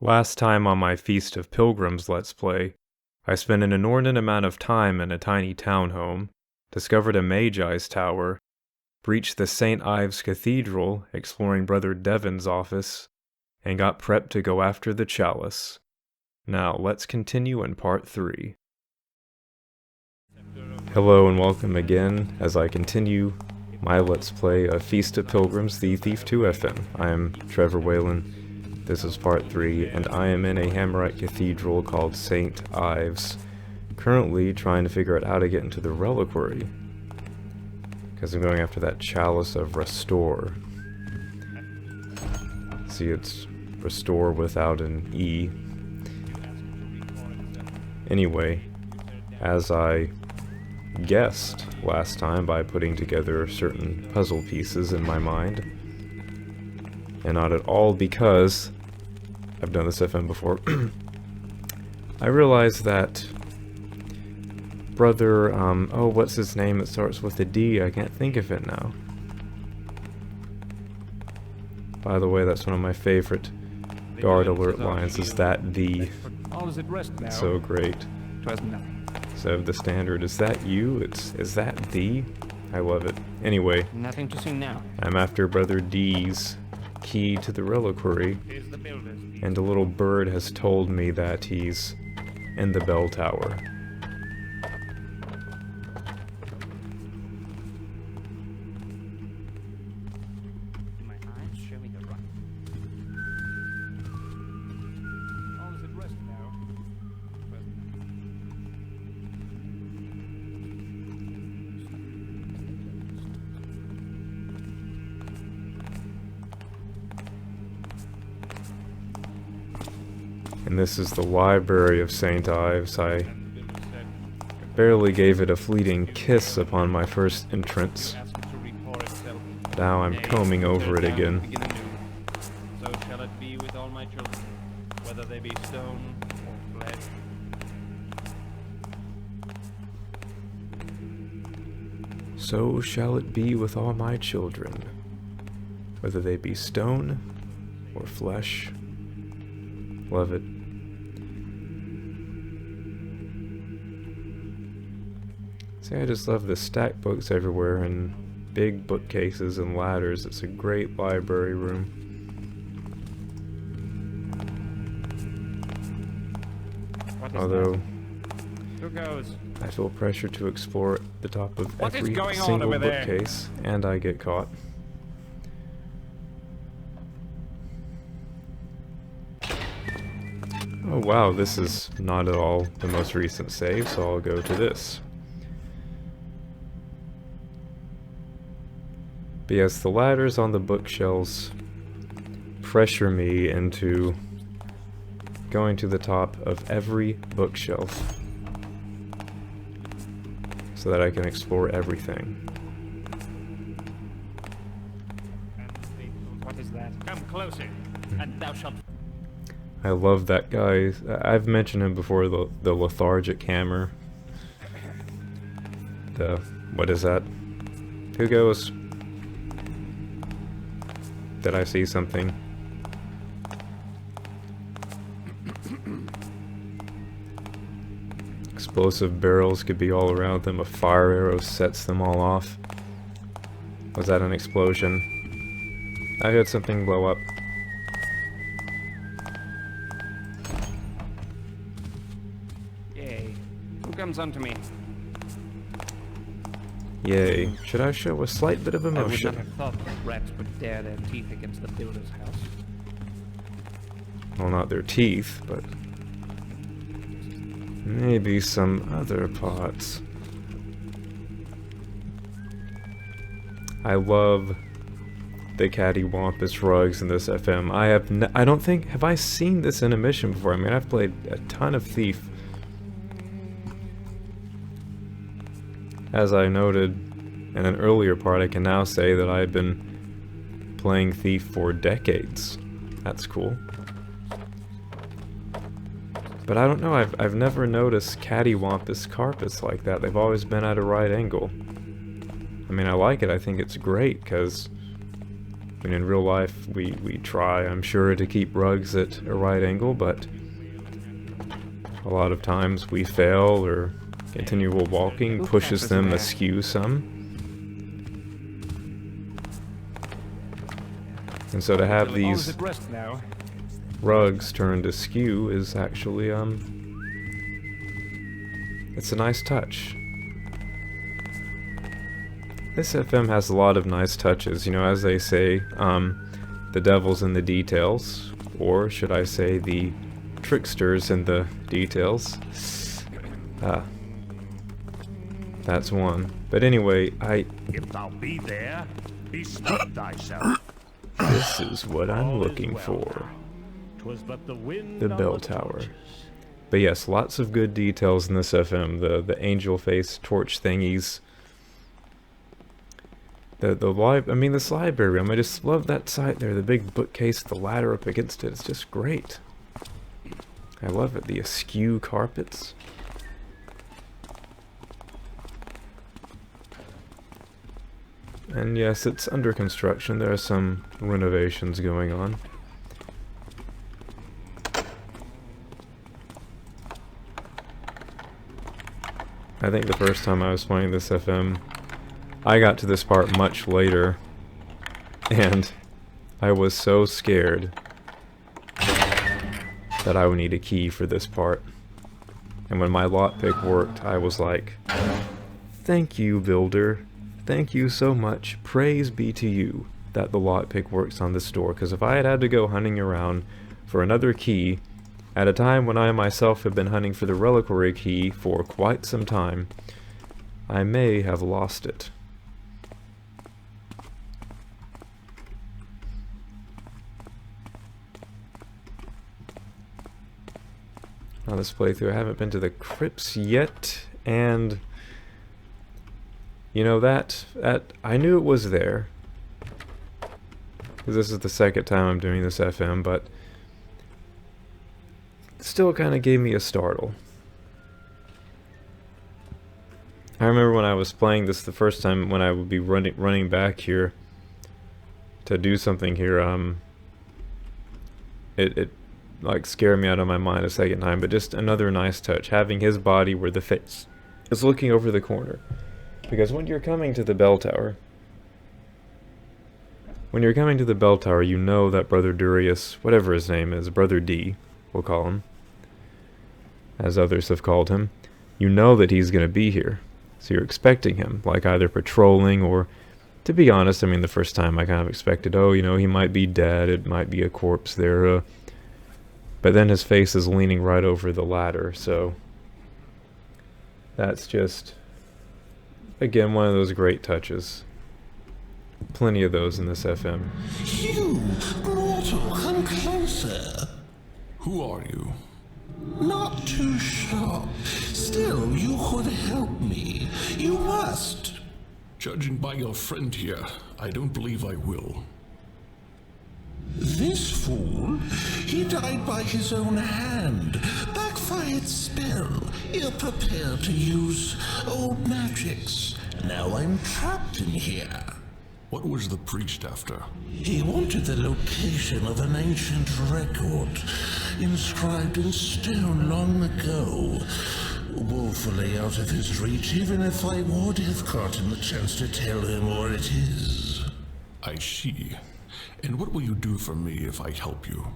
Last time on my Feast of Pilgrims Let's Play, I spent an inordinate amount of time in a tiny townhome, discovered a Magi's tower, breached the St. Ives Cathedral exploring Brother Devon's office, and got prepped to go after the Chalice. Now, let's continue in part 3. Hello and welcome again as I continue my Let's Play of Feast of Pilgrims The Thief 2 FM. I am Trevor Whalen. This is part 3, and I am in a Hammerite cathedral called St. Ives, currently trying to figure out how to get into the reliquary, because I'm going after that Chalice of Restor. See, it's Restore without an E. Anyway, as I guessed last time by putting together certain puzzle pieces in my mind, and not at all because I've done this FM before, I realized that Brother, oh, what's his name? It starts with a D. I can't think of it now. By the way, that's one of my favorite guard alert lines, is that the. So great. So the standard, is that you? Is that the? I love it. Anyway, nothing to see now. I'm after Brother D's key to the reliquary, and a little bird has told me that he's in the bell tower. My eyes show me the right. All is at rest now. And this is the library of St. Ives. I barely gave it a fleeting kiss upon my first entrance. Now I'm combing over it again. So shall it be with all my children, whether they be stone or flesh. So shall it be with all my children, whether they be stone or flesh. Love it. See, I just love the stacked books everywhere and big bookcases and ladders. It's a great library room. Although, who goes? I feel pressure to explore the top of What is every going on single over there? bookcase, and I get caught. Oh wow, this is not at all the most recent save, so I'll go to this. But yes, the ladders on the bookshelves pressure me into going to the top of every bookshelf so that I can explore everything. What is that? Come closer, and thou shalt. I love that guy. I've mentioned him before, the lethargic hammer. What is that? Who goes? Did I see something? Explosive barrels could be all around them. A fire arrow sets them all off. Was that an explosion? I heard something blow up. Yay. Who comes unto me? Yay. Should I show a slight bit of I would not emotion? have thought that rats would dare their teeth against the builder's house. Well, not their teeth, but maybe some other parts. I love the cattywampus rugs in this FM. I don't think, have I seen this in a mission before? I mean, I've played a ton of Thief. As I noted in an earlier part, I can now say that I've been playing Thief for decades. That's cool. But I don't know, I've never noticed cattywampus carpets like that. They've always been at a right angle. I mean, I like it. I think it's great, because mean, in real life, we try, I'm sure, to keep rugs at a right angle, but a lot of times we fail, or continual walking pushes them askew some. And so to have these rugs turned askew is actually, it's a nice touch. This FM has a lot of nice touches, you know, as they say, the devil's in the details, or should I say the tricksters in the details. That's one. But anyway, If thou be there, bespeak thyself. this is what I'm looking for. 'Twas but the wind The on bell the tower. torches. But yes, lots of good details in this FM. The angel face torch thingies. This library room, I just love that site there. The big bookcase, the ladder up against it. It's just great. I love it. The askew carpets. And yes, it's under construction. There are some renovations going on. I think the first time I was playing this FM, I got to this part much later, and I was so scared that I would need a key for this part. And when my lockpick worked, I was like, thank you, builder. Thank you so much. Praise be to you that the lockpick works on this door, because if I had to go hunting around for another key at a time when I myself have been hunting for the reliquary key for quite some time, I may have lost it. Now this playthrough, I haven't been to the crypts yet, and you know, that I knew it was there, because this is the second time I'm doing this FM, but it still kind of gave me a startle. I remember when I was playing this the first time, when I would be running back here to do something here, it like scared me out of my mind a second time, but just another nice touch, having his body where the face is looking over the corner. Because when you're coming to the bell tower, you know that Brother Durius, whatever his name is, Brother D, we'll call him, as others have called him, you know that he's going to be here. So you're expecting him, like either patrolling or, to be honest, I mean, the first time I kind of expected, oh, you know, he might be dead, it might be a corpse there, but then his face is leaning right over the ladder, so that's just, again, one of those great touches. Plenty of those in this FM. You, mortal, come closer. Who are you? Not too sure. Still, you could help me. You must. Judging by your friend here, I don't believe I will. This fool, he died by his own hand. Backfired spell. Ill prepared to use old magics. Now I'm trapped in here. What was the priest after? He wanted the location of an ancient record, inscribed in stone long ago. Woefully out of his reach, even if I would have gotten the chance to tell him where it is. I see. And what will you do for me if I help you?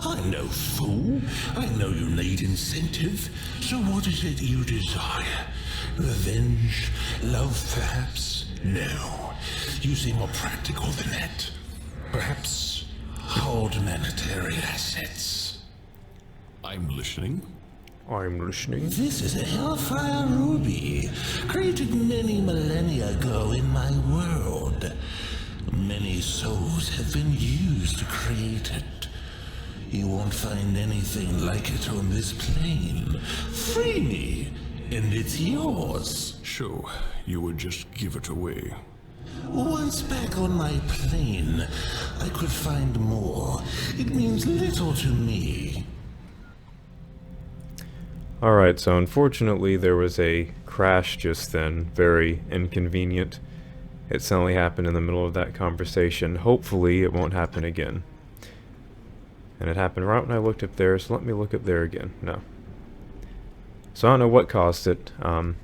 I'm no fool. I know you need incentive. So what is it you desire? Revenge? Love, perhaps? No. You seem more practical than that. Perhaps hold monetary assets. I'm listening. I'm listening. This is a Hellfire Ruby, created many millennia ago in my world. Many souls have been used to create it. You won't find anything like it on this plane. Free me, and it's yours. So, you would just give it away. Once back on my plane, I could find more. It means little to me. Alright, so unfortunately there was a crash just then, very inconvenient. It suddenly happened in the middle of that conversation. Hopefully it won't happen again. And it happened right when I looked up there, so let me look up there again. No. So I don't know what caused it.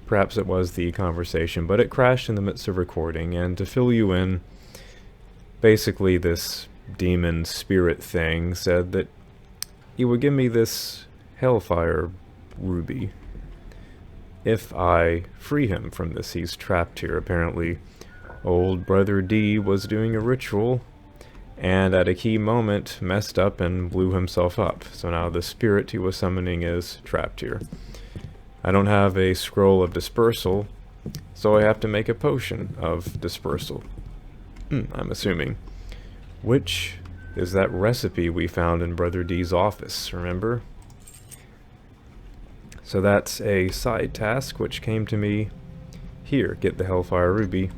Perhaps it was the conversation, but it crashed in the midst of recording. And to fill you in, basically this demon spirit thing said that he would give me this Hellfire Ruby if I free him from this. He's trapped here. Apparently, old Brother D was doing a ritual, and at a key moment messed up and blew himself up. So now the spirit he was summoning is trapped here. I don't have a scroll of dispersal, so I have to make a potion of dispersal. I'm assuming. Which is that recipe we found in Brother D's office, remember? So that's a side task which came to me here. Get the Hellfire Ruby,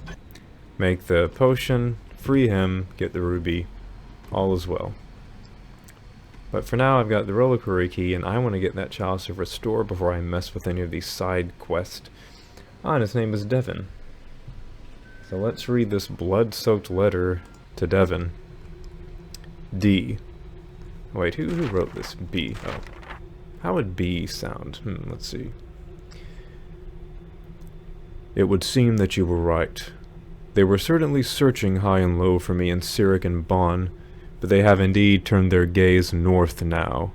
make the potion, free him, get the ruby, all is well. But for now I've got the reliquary key and I want to get that Chalice of Restor before I mess with any of these side quests. Ah, and his name is Devon. So let's read this blood-soaked letter to Devon. D. Wait, who wrote this? B. Oh. How would B sound? Let's see. It would seem that you were right. They were certainly searching high and low for me in Cyric and Bonn, but they have indeed turned their gaze north now.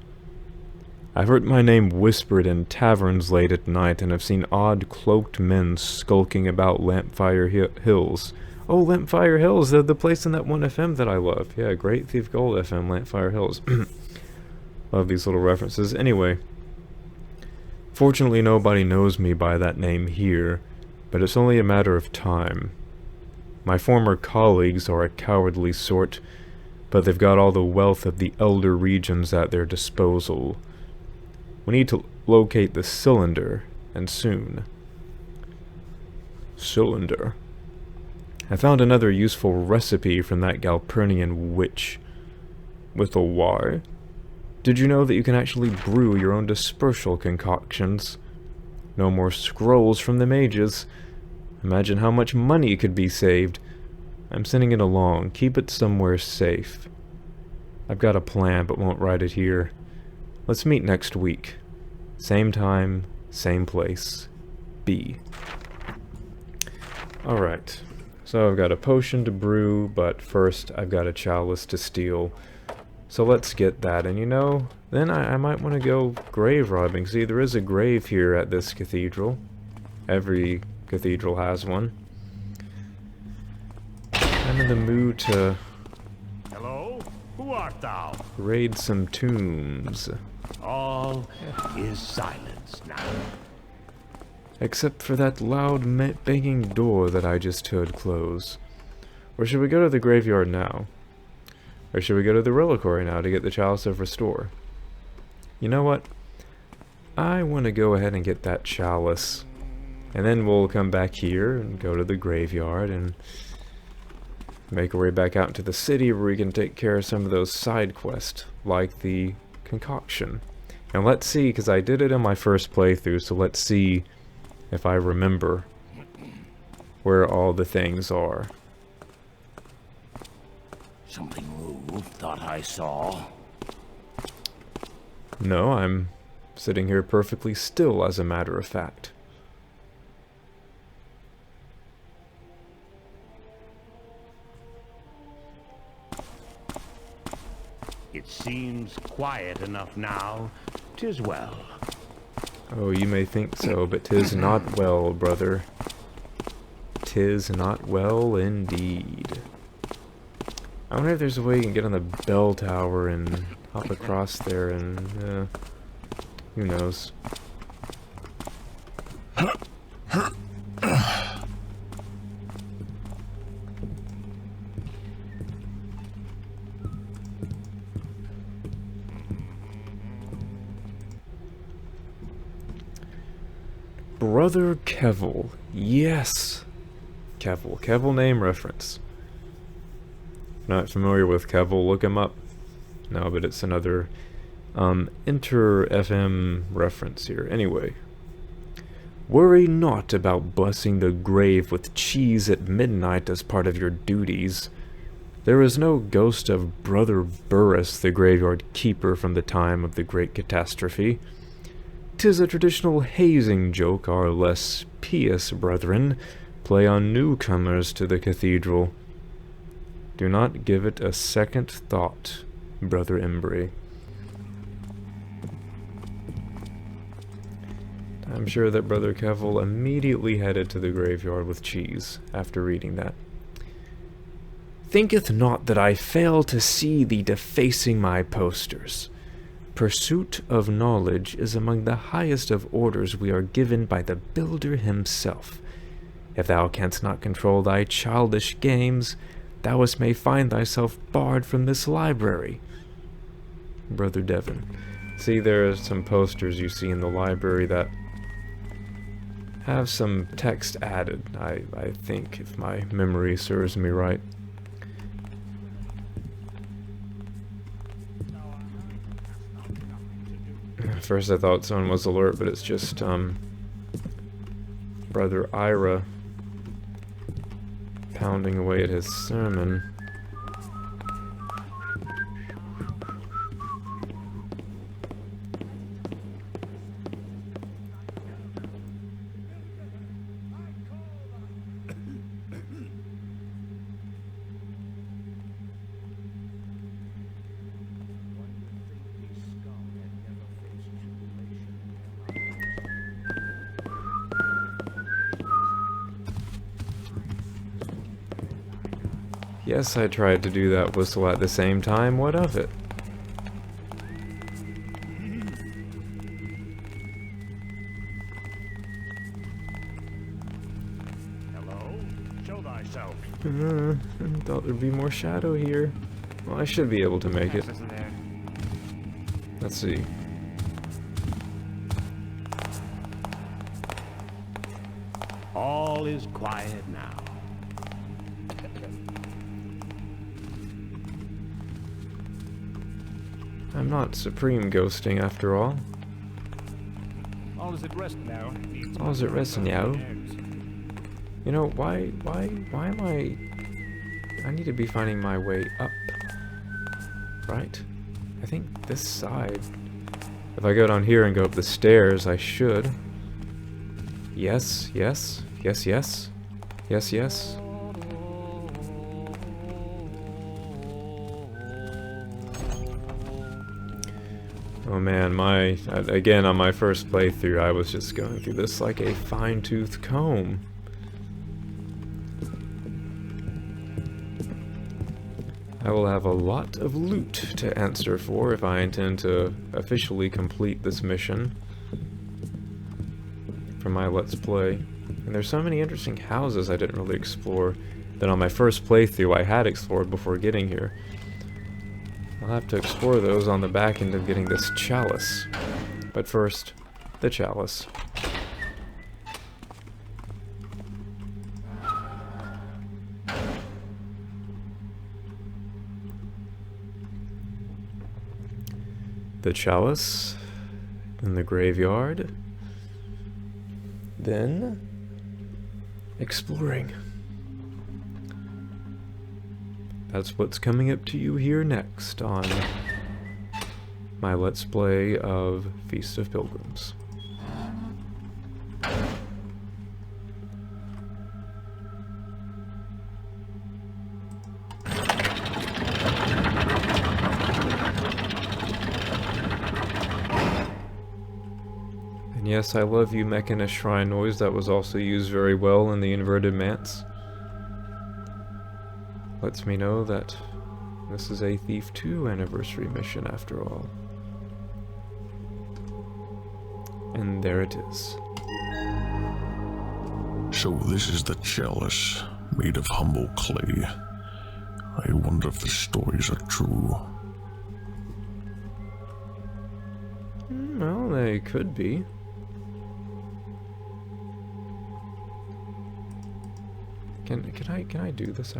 I've heard my name whispered in taverns late at night, and have seen odd cloaked men skulking about Lampfire Hills. Oh, Lampfire Hills, they're the place in that one FM that I love. Yeah, Great Thief Gold FM, Lampfire Hills. Love these little references. Anyway, fortunately nobody knows me by that name here, but it's only a matter of time. My former colleagues are a cowardly sort, but they've got all the wealth of the Elder Regions at their disposal. We need to locate the cylinder, and soon. Cylinder. I found another useful recipe from that Galpernian witch. With a Y? Did you know that you can actually brew your own dispersal concoctions? No more scrolls from the mages. Imagine how much money could be saved. I'm sending it along. Keep it somewhere safe. I've got a plan, but won't write it here. Let's meet next week. Same time, same place. B. Alright. So I've got a potion to brew, but first I've got a chalice to steal. So let's get that, and you know, then I might want to go grave robbing. See, there is a grave here at this cathedral. Every cathedral has one. I'm in the mood to Hello? Who art thou? raid some tombs. All is silence now. Except for that loud banging door that I just heard close. Or should we go to the graveyard now? Or should we go to the reliquary now to get the Chalice of Restor? You know what? I want to go ahead and get that chalice. And then we'll come back here and go to the graveyard and make our way back out into the city where we can take care of some of those side quests, like the concoction. And let's see, because I did it in my first playthrough, so let's see if I remember where all the things are. Something moved, thought I saw. No, I'm sitting here perfectly still, as a matter of fact. It seems quiet enough now. 'Tis well. Oh, you may think so, but 'tis not well, brother. 'Tis not well indeed. I wonder if there's a way you can get on the bell tower and hop across there and, who knows. Brother Kevel. Yes! Kevel. Kevel name reference. Not familiar with Kevel, look him up. No, but it's another inter-FM reference here. Anyway. Worry not about blessing the grave with cheese at midnight as part of your duties. There is no ghost of Brother Burris, the graveyard keeper from the time of the great catastrophe. 'Tis a traditional hazing joke our less pious brethren play on newcomers to the cathedral. Do not give it a second thought, Brother Embry. I'm sure that Brother Kevel immediately headed to the graveyard with cheese after reading that. Thinketh not that I fail to see thee defacing my posters. Pursuit of knowledge is among the highest of orders we are given by the Builder himself. If thou canst not control thy childish games, thou may find thyself barred from this library. Brother Devon. See, there are some posters you see in the library that have some text added, I think, if my memory serves me right. At first I thought someone was alert, but it's just, Brother Ira pounding away at his sermon. Yes, I tried to do that whistle at the same time. What of it? Hello? Show thyself. I thought there'd be more shadow here. Well, I should be able to make it. Let's see. All is quiet now. I'm not supreme ghosting after all. All is at rest now. All is at rest now. You know, why am I need to be finding my way up. Right? I think this side. If I go down here and go up the stairs, I should. Yes, yes, yes, yes. Yes, yes. Oh man, again on my first playthrough, I was just going through this like a fine-tooth comb. I will have a lot of loot to answer for if I intend to officially complete this mission for my Let's Play. And there's so many interesting houses I didn't really explore that on my first playthrough I had explored before getting here. I'll have to explore those on the back end of getting this chalice. But first, the chalice. The chalice in the graveyard. Then exploring. That's what's coming up to you here next on my Let's Play of Feast of Pilgrims. And yes, I love you, Mechanist Shrine Noise. That was also used very well in the Inverted Manse. Lets me know that this is a Thief 2 anniversary mission after all. And there it is. So this is the chalice, made of humble clay. I wonder if the stories are true. Well, they could be. Can I do this?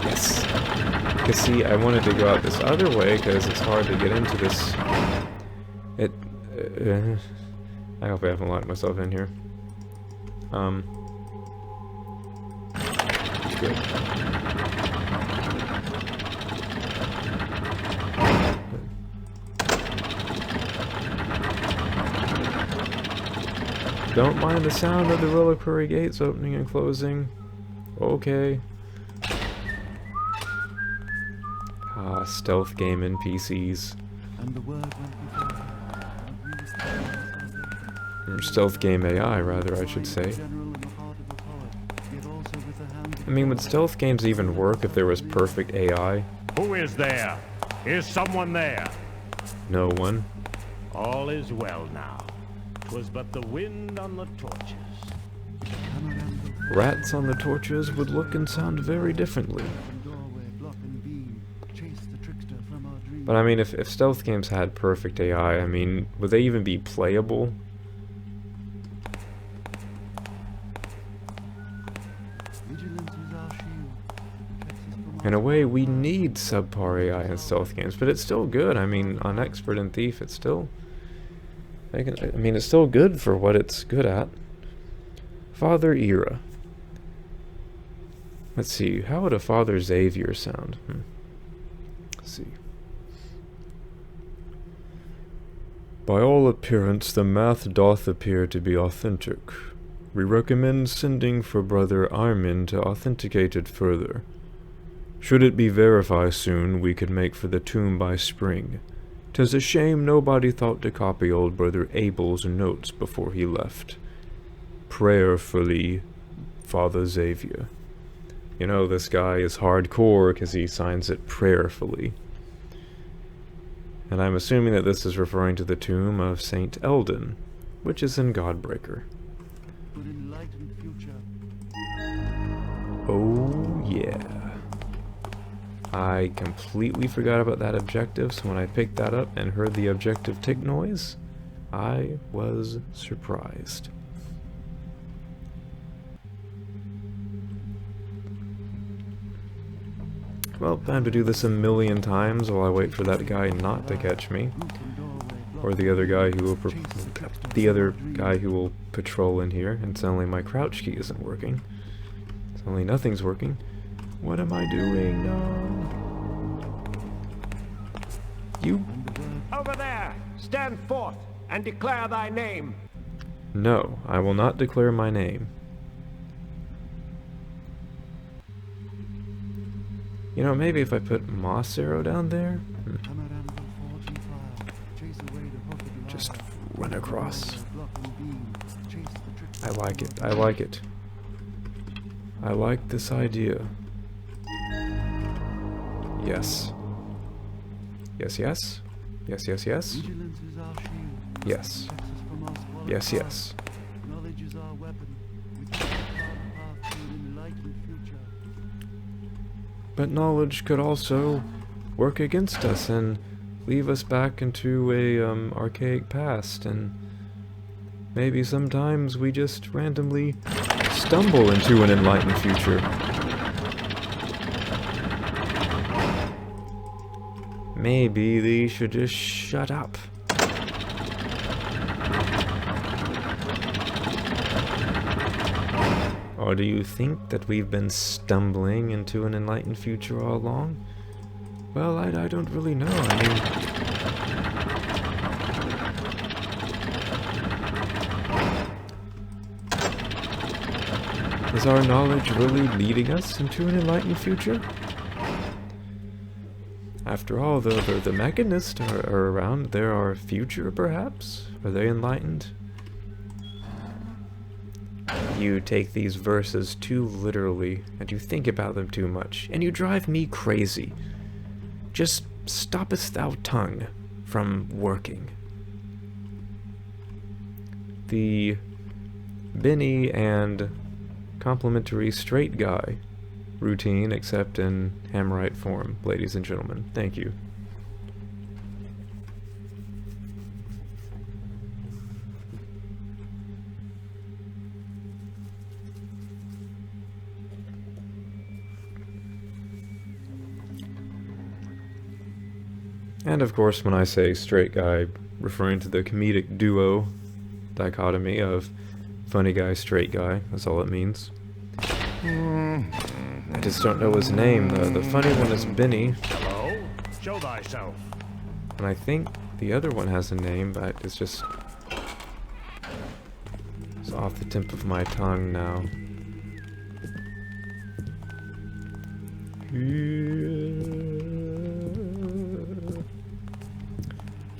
Yes. Cause see, I wanted to go out this other way because it's hard to get into this. I hope I haven't locked myself in here. Good. Don't mind the sound of the reliquary gates opening and closing. Okay. Ah, stealth game NPCs. Or stealth game AI, rather, I should say. I mean, would stealth games even work if there was perfect AI? Who is there? Is someone there? No one. All is well now. 'Twas but the wind on the torches. Rats on the torches would look and sound very differently. But I mean, if stealth games had perfect AI, I mean, would they even be playable? In a way, we need subpar AI in stealth games, but it's still good. I mean, on Expert and Thief, it's still... I mean, it's still good for what it's good at. Father Era. Let's see, how would a Father Xavier sound? Let's see. By all appearance, the math doth appear to be authentic. We recommend sending for Brother Armin to authenticate it further. Should it be verified soon, we could make for the tomb by spring. 'Tis a shame nobody thought to copy old Brother Abel's notes before he left. Prayerfully, Father Xavier. You know, this guy is hardcore because he signs it prayerfully. And I'm assuming that this is referring to the tomb of Saint Eldon, which is in Godbreaker. Oh yeah. I completely forgot about that objective, so when I picked that up and heard the objective tick noise, I was surprised. Well, time to do this a million times while I wait for that guy not to catch me. Or the other guy who will patrol in here, and suddenly my crouch key isn't working. Suddenly nothing's working. What am I doing? No. You... Over there! Stand forth and declare thy name! No, I will not declare my name. You know, maybe if I put Moss Arrow down there? Just run across. I like it, I like it. I like this idea. Yes. Yes, yes. Yes, yes, yes. Yes. Yes, yes. But knowledge could also work against us and leave us back into a archaic past, and maybe sometimes we just randomly stumble into an enlightened future. Maybe they should just shut up. Or do you think that we've been stumbling into an enlightened future all along? Well, I don't really know. I mean... Is our knowledge really leading us into an enlightened future? After all, the mechanists are around. They're our future, perhaps? Are they enlightened? You take these verses too literally, and you think about them too much, and you drive me crazy. Just stoppest thou tongue from working. The Benny and complimentary straight guy routine, except in Hammerite form, ladies and gentlemen. Thank you. And of course, when I say straight guy, referring to the comedic duo dichotomy of Funny guy, straight guy, that's all it means. I just don't know his name. The funny one is Benny, Hello? Show thyself. and I think the other one has a name, but it's just... it's off the tip of my tongue now.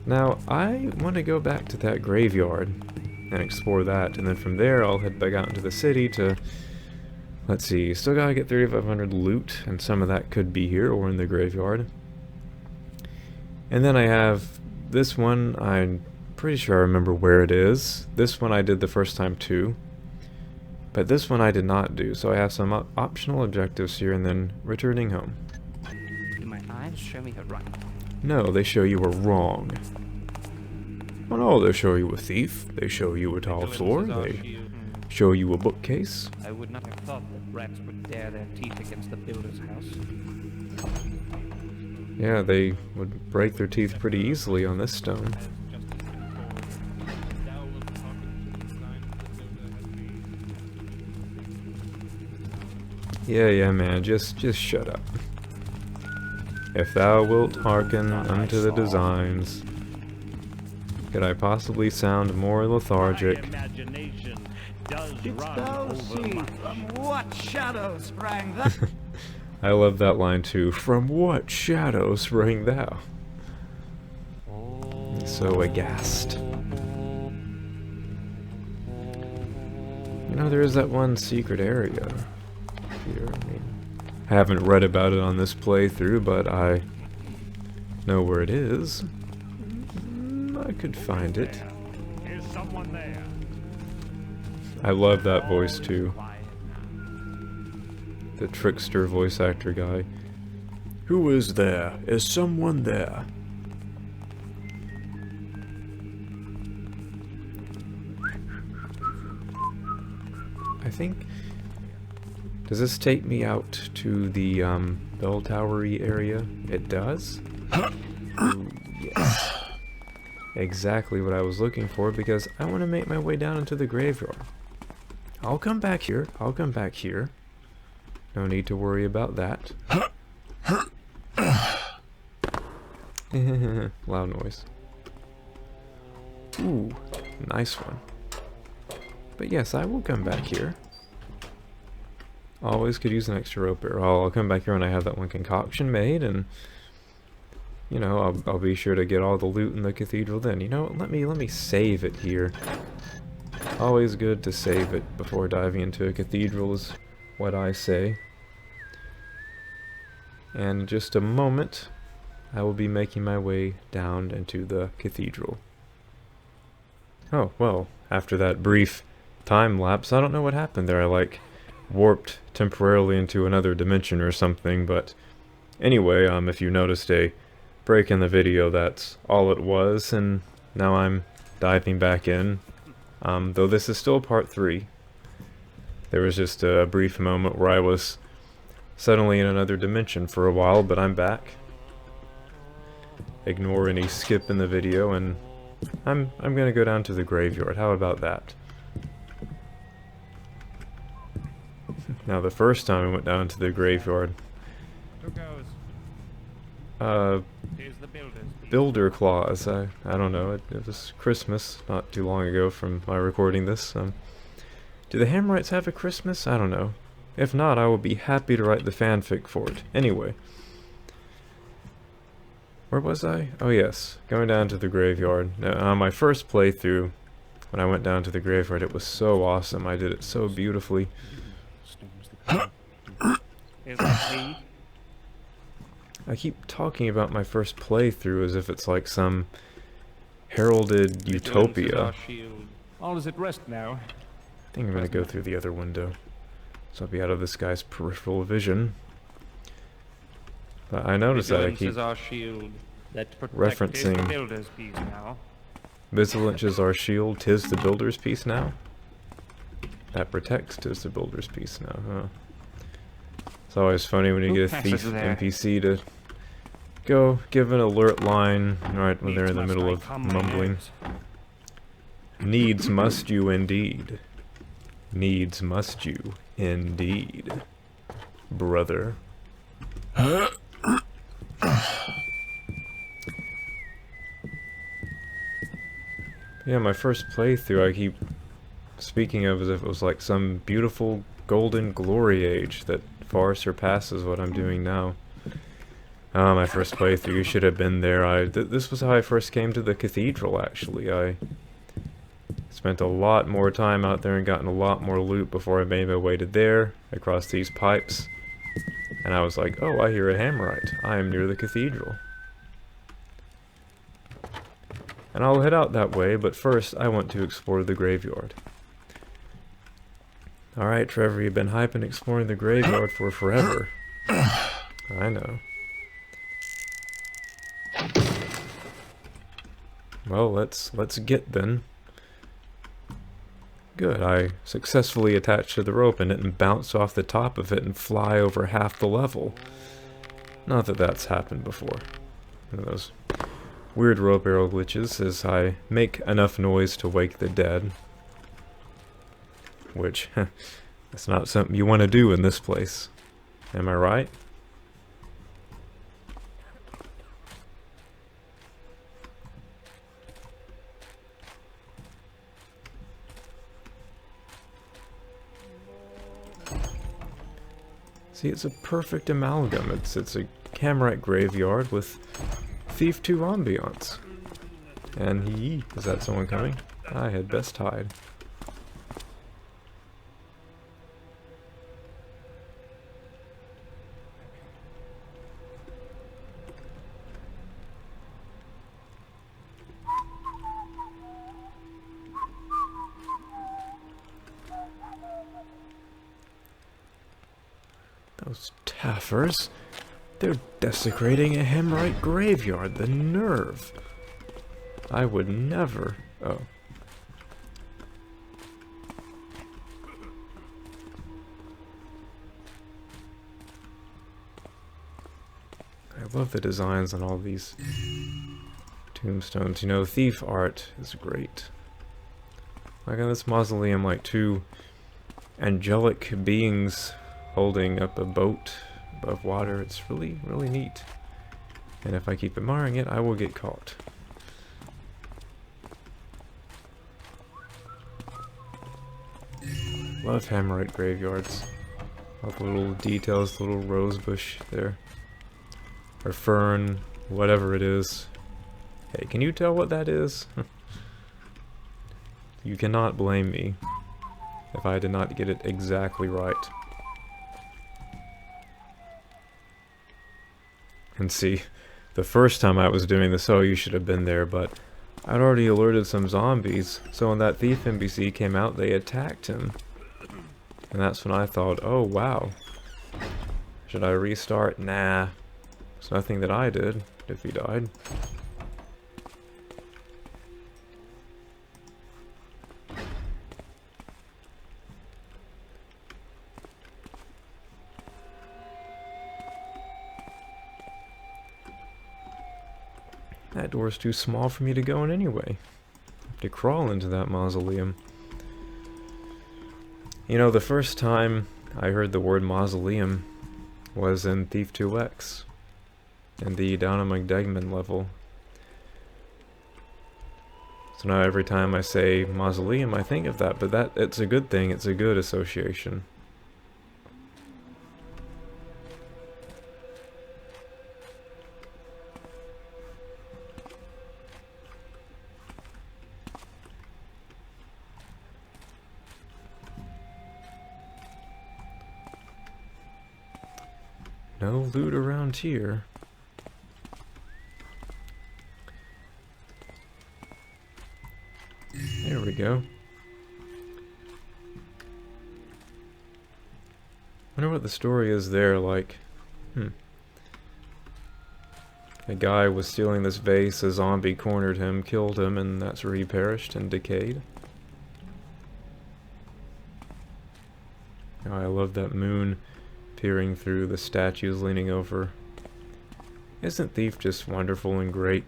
Now, I want to go back to that graveyard and explore that, and then from there I'll head back out into the city to... let's see, still gotta get 3,500 loot, and some of that could be here or in the graveyard. And then I have this one, I'm pretty sure I remember where it is. This one I did the first time too. But this one I did not do, so I have some optional objectives here and then returning home. Do my eyes show me a right? No, they show you were wrong. Oh no, they show you a thief, they show you a tall floor, they show you a bookcase. I would not have thought that rats would dare their teeth against the builder's house. Yeah, they would break their teeth pretty easily on this stone. Yeah, man, just shut up. If thou wilt hearken unto the designs, could I possibly sound more lethargic? My imagination does run Thou over see much. from what shadow sprang that? I love that line too. From what shadow sprang thou? So aghast. You know, there is that one secret area here. I mean, I haven't read about it on this playthrough, but I know where it is. I could find it. Is someone there? I love that voice too. The trickster voice actor guy. Who is there? Is someone there? I think... does this take me out to the bell towery area? It does? Ooh, yes. Exactly what I was looking for, because I want to make my way down into the graveyard. I'll come back here. I'll come back here. No need to worry about that. Loud noise. Ooh, nice one. But yes, I will come back here. Always could use an extra rope here. I'll come back here when I have that one concoction made, and you know, I'll be sure to get all the loot in the cathedral then. You know what, let me save it here. Always good to save it before diving into a cathedral is what I say. And in just a moment, I will be making my way down into the cathedral. Oh, well, after that brief time lapse, I don't know what happened there. I like warped temporarily into another dimension or something, but anyway, if you noticed a break in the video, that's all it was, and now I'm diving back in. Though this is still part 3. There was just a brief moment where I was suddenly in another dimension for a while, but I'm back. Ignore any skip in the video, and I'm gonna go down to the graveyard. How about that? Now, the first time I went down to the graveyard, Who goes? Here's the builders. Builder Clause. I don't know. It was Christmas not too long ago from my recording this. Do the Hammerites have a Christmas? I don't know. If not, I will be happy to write the fanfic for it. Anyway. Where was I? Oh yes, going down to the graveyard. Now, on my first playthrough, when I went down to the graveyard, it was so awesome. I did it so beautifully. Is that me? I keep talking about my first playthrough as if it's like some heralded utopia. All is at rest now. I think I'm gonna go through the other window, so I'll be out of this guy's peripheral vision. But I noticed that I keep our shield that referencing- the builder's piece now. Vigilance is our shield, 'tis the builder's piece now. That protects 'tis the builder's piece now, huh? It's always funny when you Who get a passes thief there? NPC to go give an alert line right when they're in the Needs middle must of I come, my mumbling. heirs. Needs must you indeed. Needs must you, indeed, brother. Yeah, my first playthrough I keep speaking of as if it was like some beautiful golden glory age that far surpasses what I'm doing now. My first playthrough, you should have been there. This was how I first came to the cathedral, actually. I spent a lot more time out there and gotten a lot more loot before I made my way to there, across these pipes. And I was like, oh, I hear a hammerite. I am near the cathedral. And I'll head out that way, but first I want to explore the graveyard. Alright, Trevor, you've been hyping exploring the graveyard for forever. I know. Well, let's get then. Good, I successfully attached to the rope and didn't bounce off the top of it and fly over half the level. Not that that's happened before. One of those weird rope arrow glitches as I make enough noise to wake the dead. Which, that's not something you want to do in this place. Am I right? See, it's a perfect amalgam. It's a Hammerite graveyard with Thief 2 ambiance. And is that someone coming? I had best hide. Those taffers, they're desecrating a Hammerite graveyard, the nerve. I would never... Oh. I love the designs on all these tombstones. You know, thief art is great. Like on this mausoleum, like two angelic beings holding up a boat above water. It's really, really neat. And if I keep admiring it, I will get caught. Love Hammerite graveyards. All the little details, the little rose bush there. Or fern, whatever it is. Hey, can you tell what that is? You cannot blame me if I did not get it exactly right. And see, the first time I was doing this, oh, you should have been there, but I'd already alerted some zombies, so when that thief NPC came out, they attacked him. And that's when I thought, oh, wow. Should I restart? Nah. It's nothing that I did, if he died. That door's too small for me to go in anyway. I have to crawl into that mausoleum. You know, the first time I heard the word mausoleum was in Thief 2X. In the Down on McDegman level. So now every time I say mausoleum, I think of that, but it's a good thing, it's a good association. No loot around here. There we go. Wonder what the story is there, like, a guy was stealing this vase, a zombie cornered him, killed him, and that's where he perished and decayed. Oh, I love that moon peering through the statues leaning over. Isn't Thief just wonderful and great?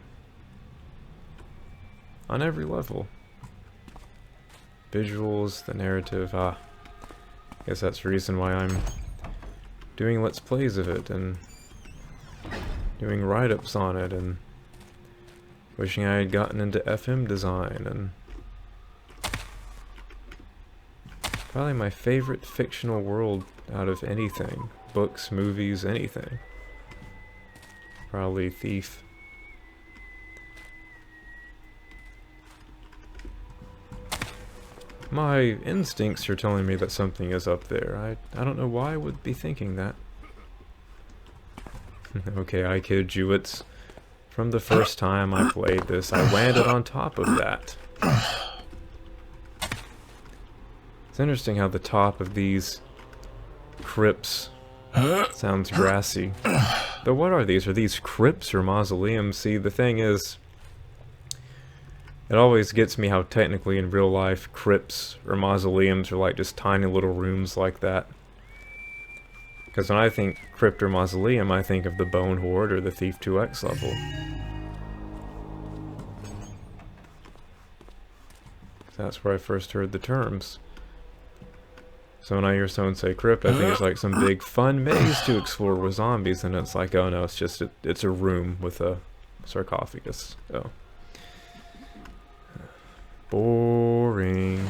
On every level. Visuals, the narrative, guess that's the reason why I'm doing Let's Plays of it, and doing write-ups on it, and wishing I had gotten into FM design, and probably my favorite fictional world out of anything. Books, movies, anything. Probably Thief. My instincts are telling me that something is up there. I don't know why I would be thinking that. Okay, I kid you. It's from the first time I played this, I landed on top of that. It's interesting how the top of these crypts sounds grassy. But what are these? Are these crypts or mausoleums? See, the thing is, it always gets me how technically in real life crypts or mausoleums are like just tiny little rooms like that. Because when I think crypt or mausoleum, I think of the Bone Horde or the Thief 2X level. That's where I first heard the terms. So when I hear someone say crypt, I think it's like some big fun maze to explore with zombies, and it's like, oh no, it's just it's a room with a sarcophagus. Oh. Boring.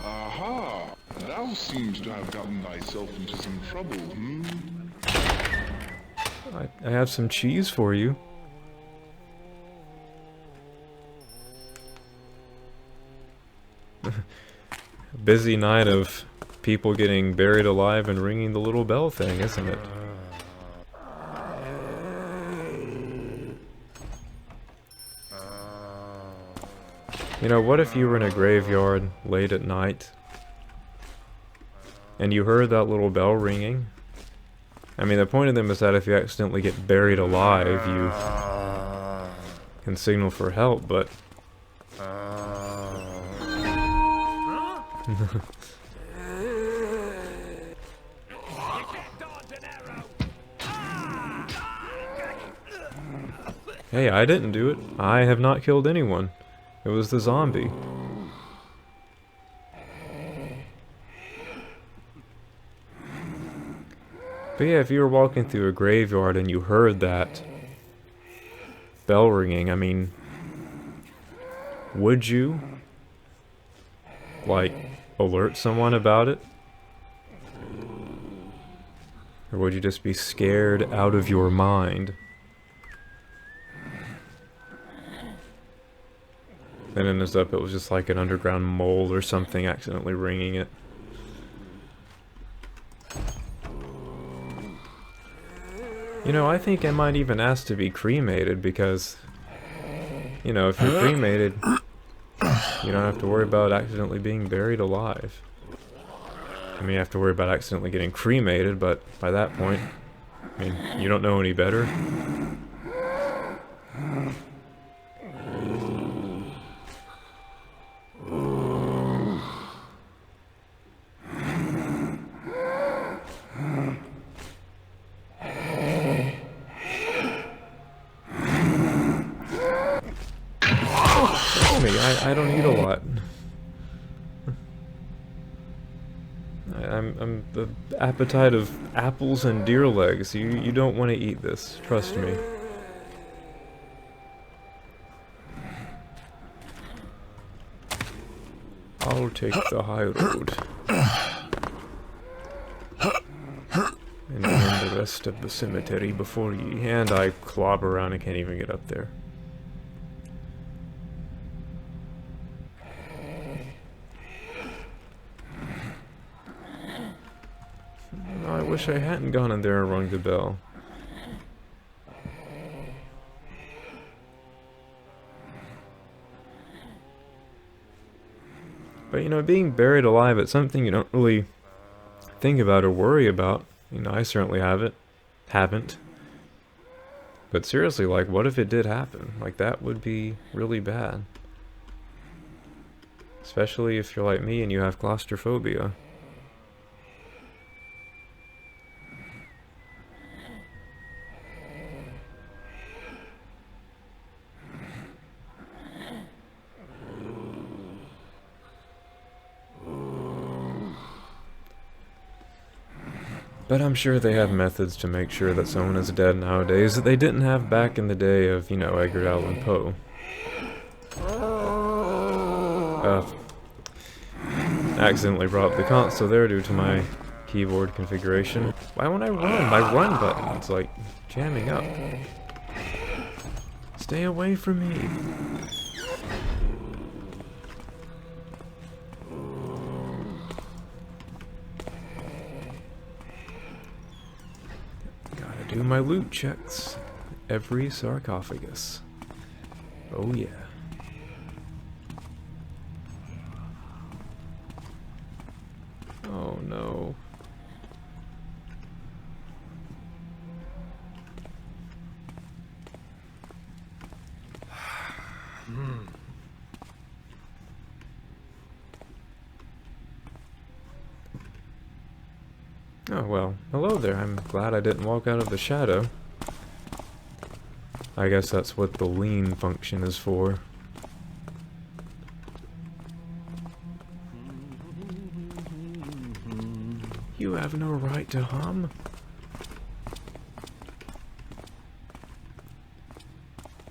Aha! Thou seems to have gotten thyself into some trouble, hmm? I have some cheese for you. Busy night of people getting buried alive and ringing the little bell thing, isn't it? You know, what if you were in a graveyard late at night and you heard that little bell ringing? I mean, the point of them is that if you accidentally get buried alive, you can signal for help, but... Hey, I didn't do it. I have not killed anyone. It was the zombie. But yeah, if you were walking through a graveyard and you heard that bell ringing, I mean, would you, like, alert someone about it? Or would you just be scared out of your mind? Then it ends up it was just like an underground mole or something accidentally ringing it. You know, I think I might even ask to be cremated because, you know, if you're cremated, you don't have to worry about accidentally being buried alive. I mean, you have to worry about accidentally getting cremated, but by that point, I mean, you don't know any better. I don't eat a lot. I'm the appetite of apples and deer legs. You don't want to eat this. Trust me. I'll take the high road. And burn the rest of the cemetery before ye. And I clobber around and can't even get up there. I wish I hadn't gone in there and rung the bell. But you know, being buried alive, it's something you don't really think about or worry about. You know, I certainly haven't. But seriously, like, what if it did happen? Like, that would be really bad. Especially if you're like me and you have claustrophobia. But I'm sure they have methods to make sure that someone is dead nowadays that they didn't have back in the day of, you know, Edgar Allan Poe. Accidentally brought up the console there due to my keyboard configuration. Why won't I run? My run button's like jamming up. Stay away from me. Gotta do my loot checks. Every sarcophagus. Oh yeah. Oh no. Oh well, hello there. I'm glad I didn't walk out of the shadow. I guess that's what the lean function is for. You have no right to hum.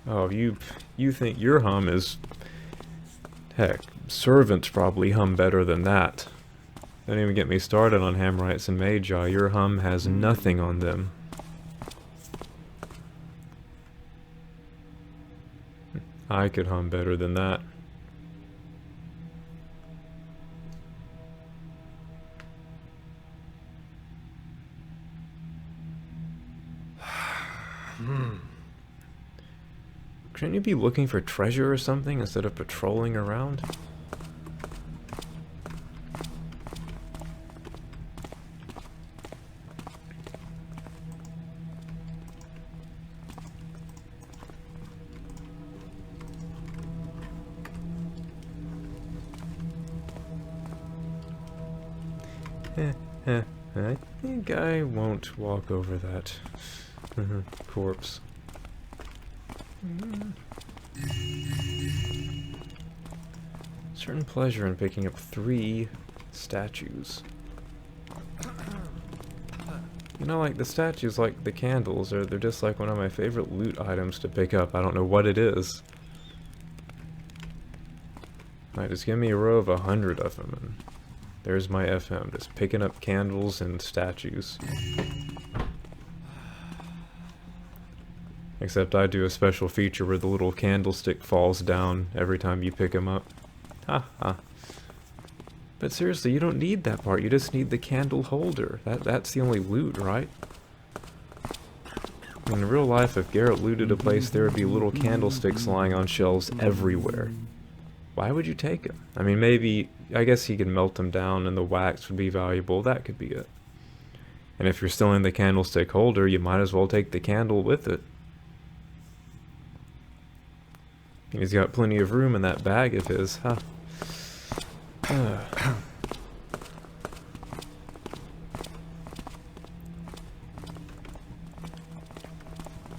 Oh, you think your hum is... Heck, servants probably hum better than that. Don't even get me started on Hammerites and Magi. Your hum has nothing on them. I could hum better than that. Shouldn't you be looking for treasure or something instead of patrolling around? I think I won't walk over that corpse. Certain pleasure in picking up 3 statues. You know, like the statues, like the candles, they're just like one of my favorite loot items to pick up. I don't know what it is. Alright, just give me a row of 100 of them, and there's my FM, just picking up candles and statues. Except I do a special feature where the little candlestick falls down every time you pick them up. Ha ha. But seriously, you don't need that part, you just need the candle holder. That's the only loot, right? In real life, if Garrett looted a place, there would be little candlesticks lying on shelves everywhere. Why would you take them? I mean, maybe, I guess he could melt them down and the wax would be valuable, that could be it. And if you're stealing the candlestick holder, you might as well take the candle with it. He's got plenty of room in that bag of his, huh?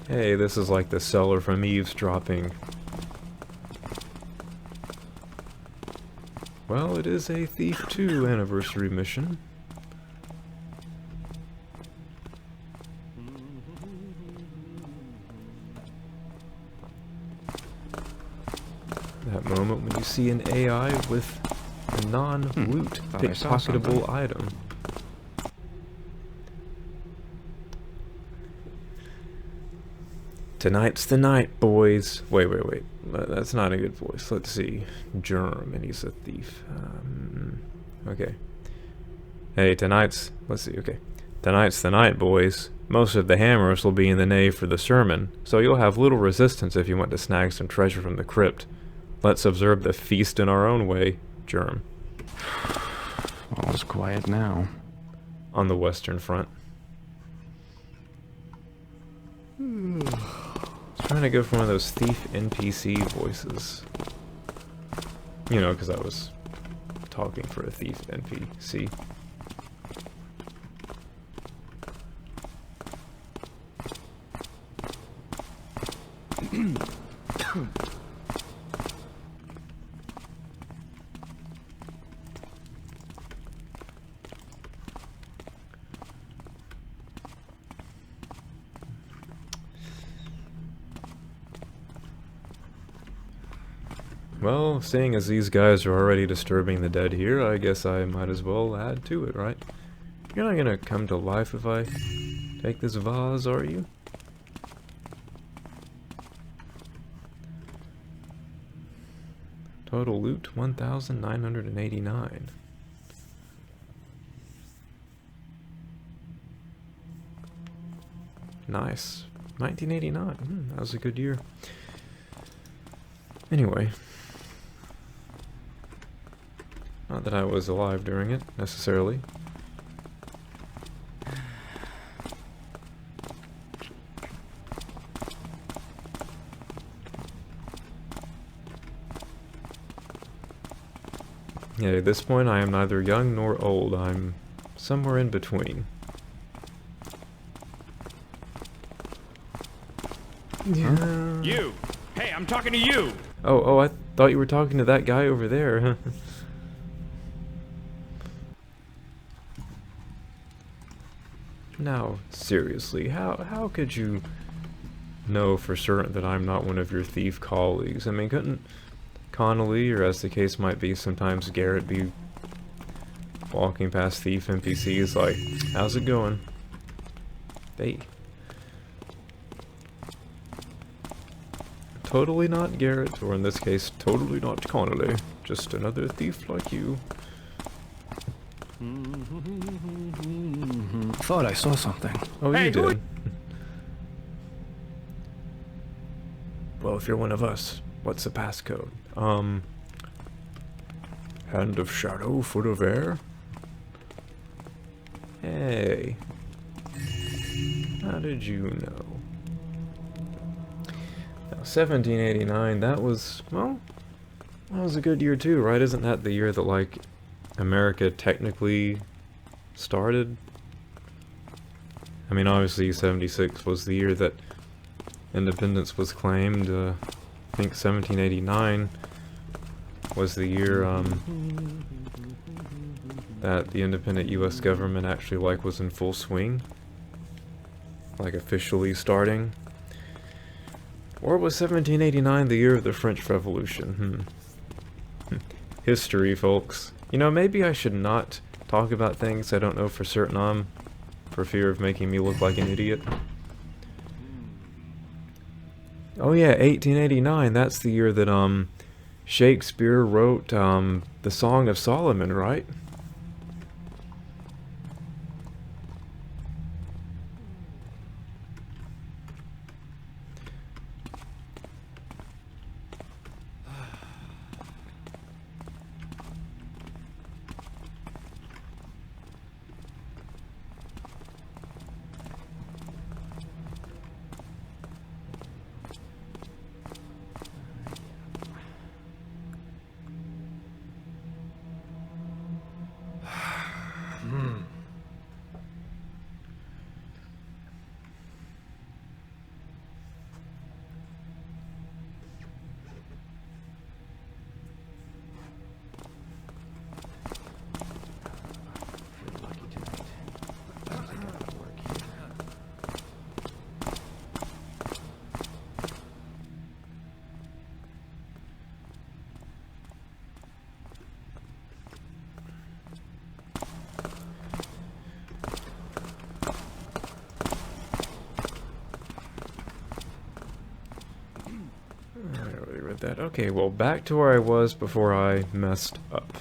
Hey, this is like the cellar from eavesdropping. Well, it is a Thief 2 anniversary mission. That moment when you see an AI with a non-loot pickpocketable item. Tonight's the night, boys. Wait. That's not a good voice. Let's see. Germ, and he's a thief. Okay. Hey, tonight's... Let's see, okay. Tonight's the night, boys. Most of the hammers will be in the nave for the sermon, so you'll have little resistance if you want to snag some treasure from the crypt. Let's observe the feast in our own way, Germ. All's quiet now. On the Western Front. Trying to go for one of those thief NPC voices. You know, because I was talking for a thief NPC. Well, seeing as these guys are already disturbing the dead here, I guess I might as well add to it, right? You're not gonna come to life if I take this vase, are you? Total loot, 1,989. Nice. 1989. That was a good year. Anyway. Not that I was alive during it, necessarily. Yeah, at this point I am neither young nor old. I'm somewhere in between. Yeah. You! Hey, I'm talking to you! Oh, I thought you were talking to that guy over there. Now, seriously, how could you know for certain that I'm not one of your thief colleagues? I mean, couldn't Connolly, or as the case might be, sometimes Garrett, be walking past thief NPCs like, how's it going? Hey. Totally not Garrett, or in this case, totally not Connolly. Just another thief like you. Thought I saw something. Oh, Hey, you who- did. Well, if you're one of us, what's the passcode? Hand of shadow, foot of air? Hey. How did you know? Now, 1789, that was, well, that was a good year too, right? Isn't that the year that, like, America technically started? I mean, obviously 76 was the year that independence was claimed. I think 1789 was the year that the independent US government actually, like, was in full swing, like officially starting. Or was 1789 the year of the French Revolution? History, folks. You know, maybe I should not talk about things I don't know for certain on, for fear of making me look like an idiot. Oh yeah, 1889, that's the year that, Shakespeare wrote, the Song of Solomon, right? That. Okay, well, back to where I was before I messed up.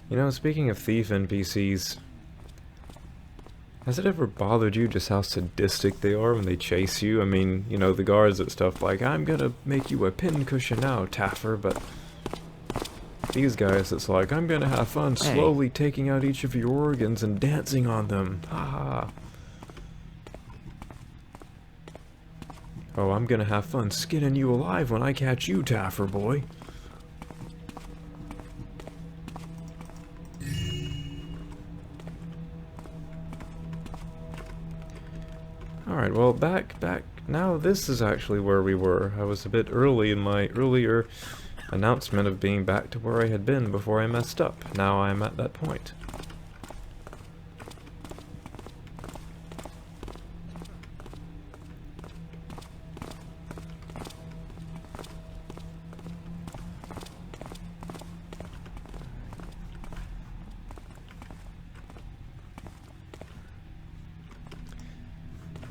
You know, speaking of thief NPCs, has it ever bothered you just how sadistic they are when they chase you? I mean, you know, the guards and stuff like, I'm gonna make you a pincushion now, Taffer, but these guys, it's like, I'm gonna have fun slowly taking out each of your organs and dancing on them. Ha! Oh, I'm gonna have fun skinning you alive when I catch you, Taffer boy. Alright, well, back, now this is actually where we were. I was a bit early in my earlier announcement of being back to where I had been before I messed up. Now I am at that point.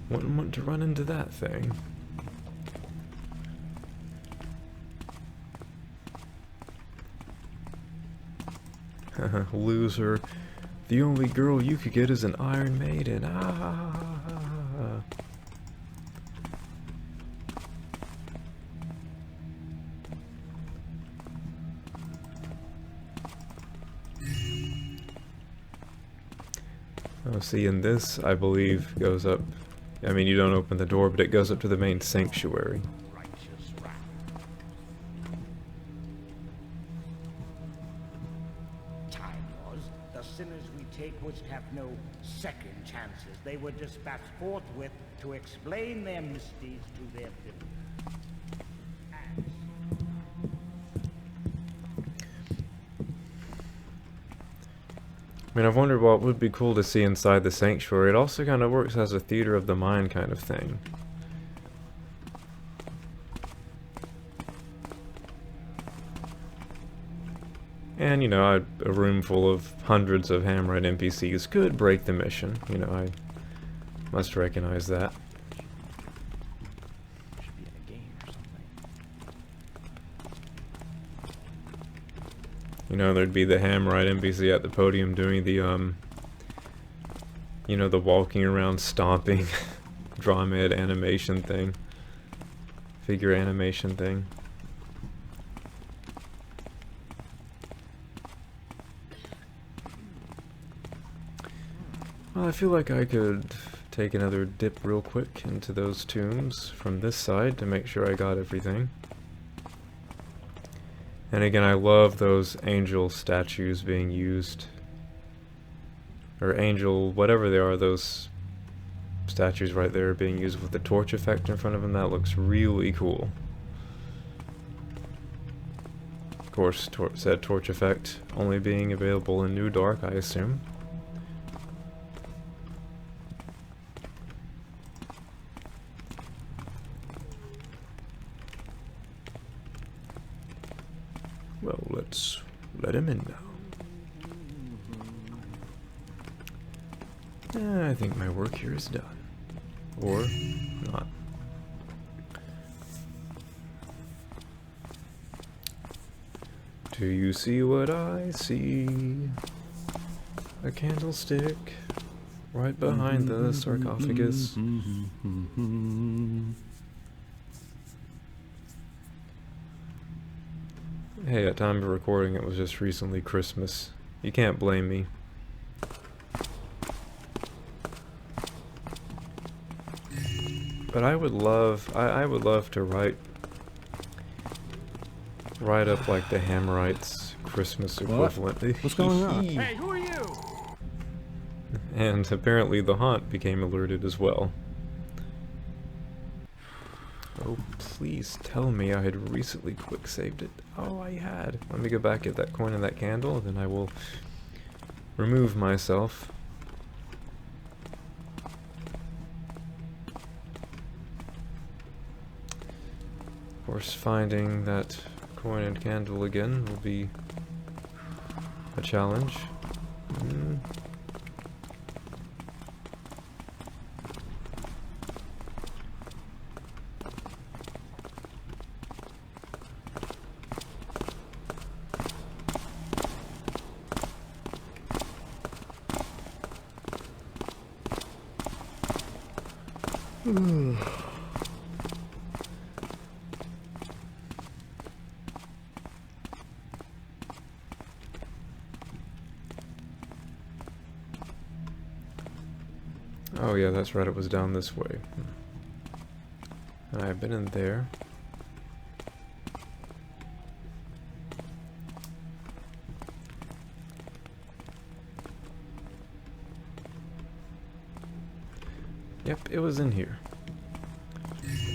Wouldn't want to run into that thing. Loser. The only girl you could get is an Iron Maiden. Ah. Oh, see, and this, I believe, goes up. I mean, you don't open the door, but it goes up to the main sanctuary. Time was, the sinners we take would have no second chances. They were dispatched forthwith to explain their misdeeds to their village. I mean, I've wondered what would be cool to see inside the sanctuary. It also kind of works as a theater of the mind kind of thing. And, you know, a room full of hundreds of Hammerite NPCs could break the mission. You know, I must recognize that. Should be in a game or something. You know, there'd be the Hammerite NPC at the podium doing the, you know, the walking around stomping Drawmed animation thing. Figure animation thing. Well, I feel like I could take another dip real quick into those tombs from this side to make sure I got everything. And again, I love those angel statues being used. Or angel, whatever they are, those statues right there being used with the torch effect in front of them. That looks really cool. Of course, said torch effect only being available in New Dark, I assume. Well, let's let him in now. I think my work here is done. Or not. Do you see what I see? A candlestick right behind the sarcophagus. Hey, at time of recording it was just recently Christmas. You can't blame me. But I would love to write up like the Hammerites' Christmas equivalent. What's going on? Hey, who are you? And apparently the haunt became alerted as well. Oh, please tell me I had recently quick saved it. Oh, I had. Let me go back at that coin and that candle, then I will remove myself. Of course, finding that coin and candle again will be a challenge. Oh yeah, that's right, it was down this way. And I've been in there. Yep, it was in here.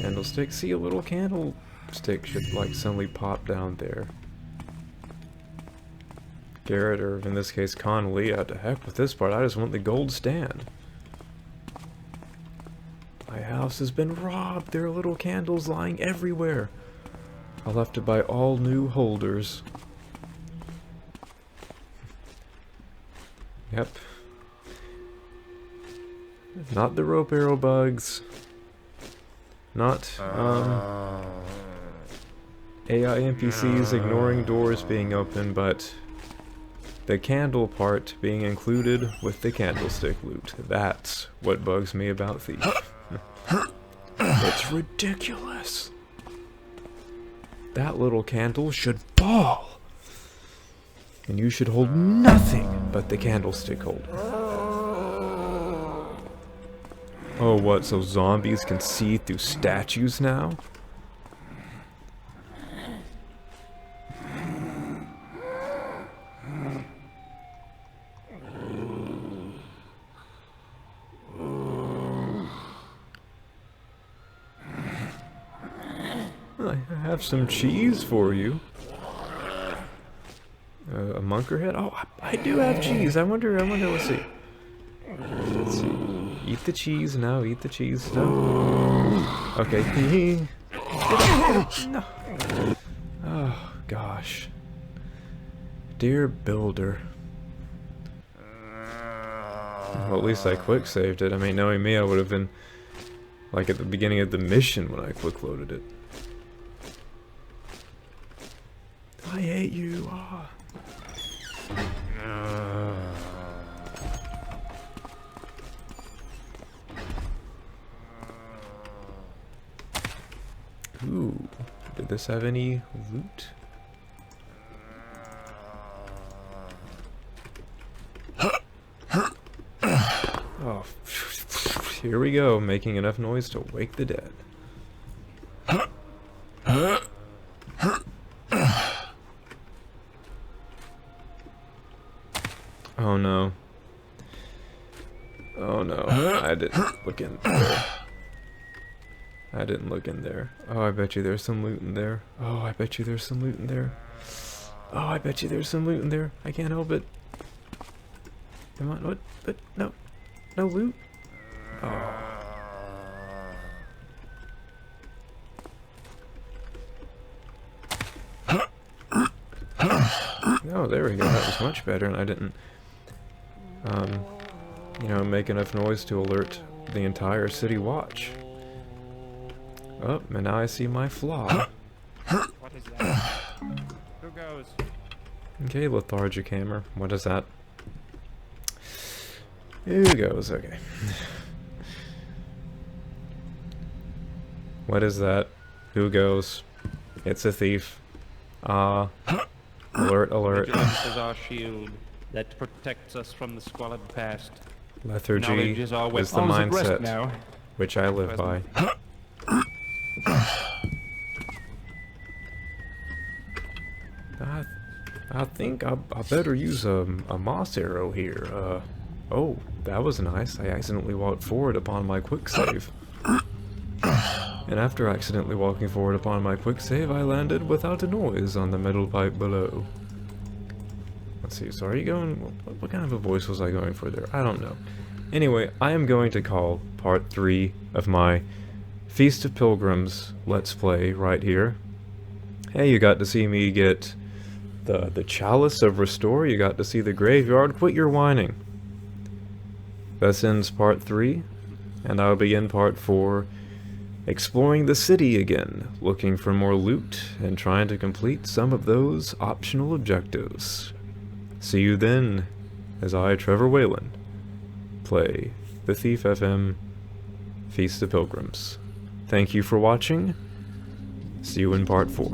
Candlestick. See, a little candle stick should like suddenly pop down there. Garrett, or in this case Connolly, to heck with this part, I just want the gold stand. My house has been robbed, there are little candles lying everywhere. I'll have to buy all new holders. Yep. Not the rope arrow bugs. Not, AI NPCs ignoring doors being open, but the candle part being included with the candlestick loot. That's what bugs me about Thief. It's ridiculous. That little candle should fall. And you should hold nothing but the candlestick holder. Oh, what, so zombies can see through statues now? I have some cheese for you. A monker head? Oh, I do have cheese. I wonder, let's see. Let's see. Eat the cheese now, eat the cheese. No. Okay. No. Oh, gosh. Dear builder. Well, at least I quick saved it. I mean, knowing me, I would have been like at the beginning of the mission when I quick loaded it. I hate you. Ah. Ooh, did this have any loot? Oh, here we go, making enough noise to wake the dead. Oh no. Oh no, I didn't look in there. I didn't look in there. Oh, I bet you there's some loot in there. Oh, I bet you there's some loot in there. Oh, I bet you there's some loot in there. I can't help it. Come on, what? But no. No loot? Oh. Oh, there we go. That was much better, and I didn't, you know, make enough noise to alert the entire city watch. Oh, and now I see my flaw. What is that? Who goes? Okay, lethargic hammer. What is that? Who goes? Okay. What is that? Who goes? It's a thief. Alert, alert. Vigilance is our shield that protects us from the squalid past. Lethargy Knowledge is our is the weapon. At rest mindset now. which I live by. I think I better use a moss arrow here. Oh, that was nice. I accidentally walked forward upon my quick save. And after accidentally walking forward upon my quick save, I landed without a noise on the metal pipe below. Let's see, so are you going... What kind of a voice was I going for there? I don't know. Anyway, I am going to call part 3 of my Feast of Pilgrims Let's Play right here. Hey, you got to see me get the Chalice of Restor, you got to see the graveyard. Quit your whining. That ends part 3, and I'll begin part 4, exploring the city again, looking for more loot, and trying to complete some of those optional objectives. See you then, as I, Trevor Whalen, play the Thief FM Feast of Pilgrims. Thank you for watching. See you in part 4.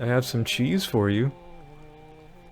I have some cheese for you.